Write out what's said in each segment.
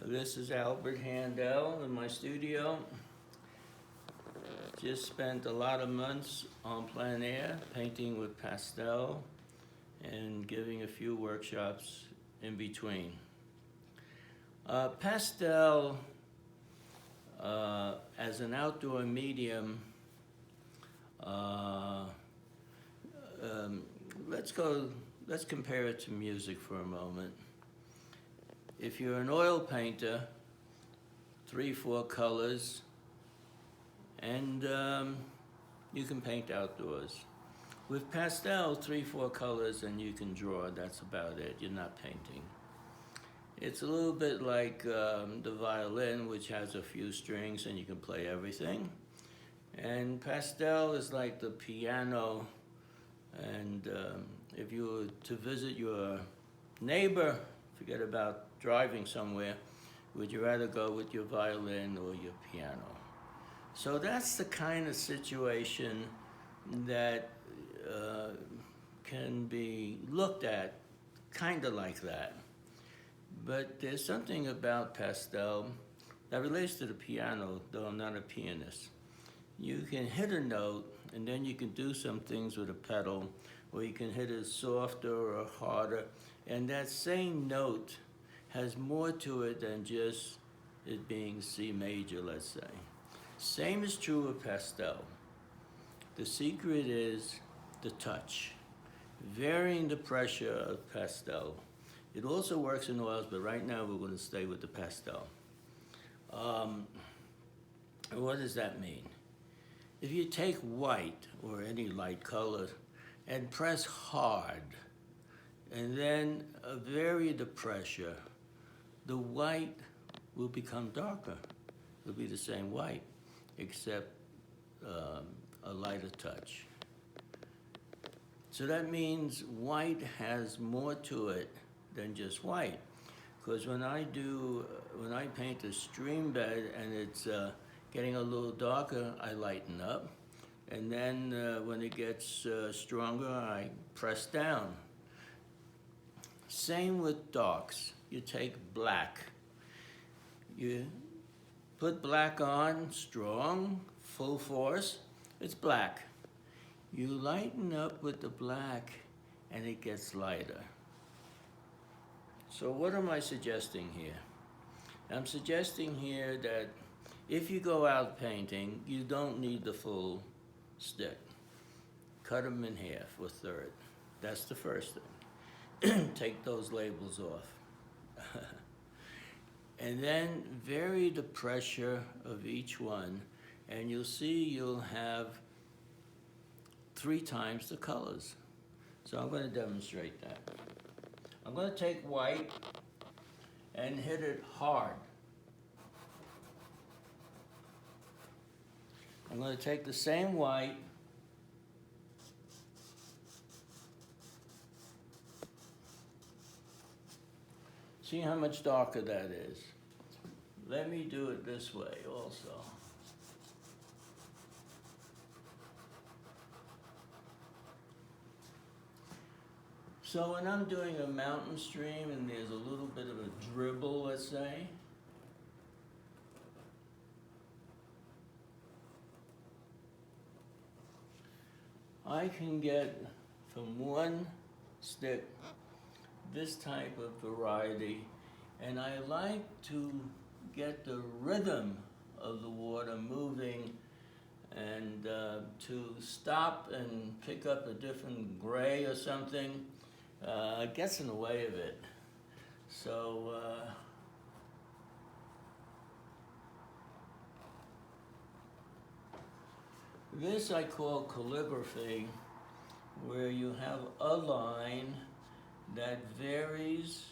This is Albert Handell in my studio. Just spent a lot of months on plein air painting with pastel and giving a few workshops in between. Pastel as an outdoor medium, let's compare it to music for a moment. If you're an oil painter, 3-4 colors, and you can paint outdoors. With pastel, 3-4 colors and you can draw, that's about it, you're not painting. It's a little bit like the violin, which has a few strings and you can play everything. And pastel is like the piano, and if you were to visit your neighbor, forget about driving somewhere, would you rather go with your violin or your piano? So that's the kind of situation that can be looked at kind of like that. But there's something about pastel that relates to the piano, though I'm not a pianist. You can hit a note and then you can do some things with a pedal, or you can hit it softer or harder, and that same note has more to it than just it being C major, let's say. Same is true with pastel. The secret is the touch, varying the pressure of pastel. It also works in oils, but right now we're going to stay with the pastel. What does that mean? If you take white or any light color and press hard, and then vary the pressure, the white will become darker. It'll be the same white, except a lighter touch. So that means white has more to it than just white. Because when I paint a stream bed and it's getting a little darker, I lighten up. And then when it gets stronger, I press down. Same with darks. You take black. You put black on, strong, full force, it's black. You lighten up with the black and it gets lighter. So what am I suggesting here? I'm suggesting here that if you go out painting, you don't need the full stick. Cut them in half or third. That's the first thing. Take those labels off. And then vary the pressure of each one, and you'll see you'll have 3 times the colors. So I'm going to demonstrate that. I'm going to take white and hit it hard. I'm going to take the same white see how much darker that is. Let me do it this way also. So when I'm doing a mountain stream and there's a little bit of a dribble, let's say, I can get from one stick this type of variety, and I like to get the rhythm of the water moving, and to stop and pick up a different gray or something gets in the way of it. So this I call calligraphy, where you have a line that varies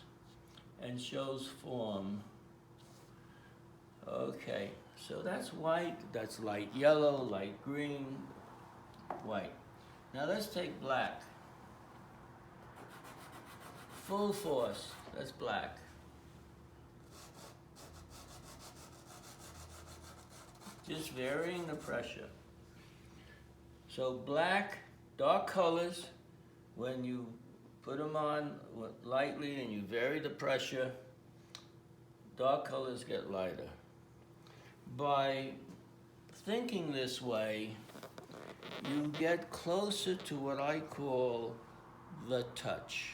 and shows form. Okay, so that's white, that's light yellow, light green, white. Now let's take black. Full force, that's black. Just varying the pressure. So black, dark colors, when you put them on lightly and you vary the pressure, dark colors get lighter. By thinking this way, you get closer to what I call the touch,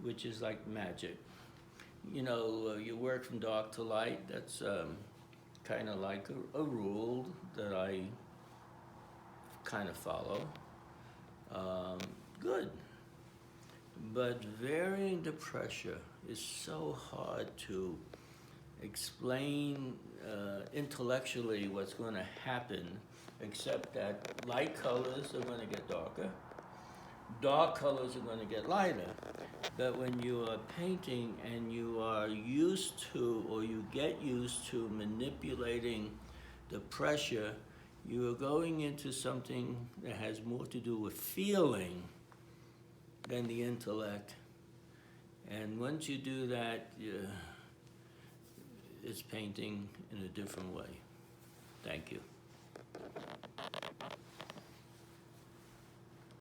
which is like magic. You know, you work from dark to light. That's kind of like a rule that I kind of follow. Good. But varying the pressure is so hard to explain intellectually what's going to happen, except that light colors are going to get darker, dark colors are going to get lighter. But when you are painting and you are used to, or you get used to manipulating the pressure, you are going into something that has more to do with feeling than the intellect. And once you do that, it's painting in a different way. Thank you.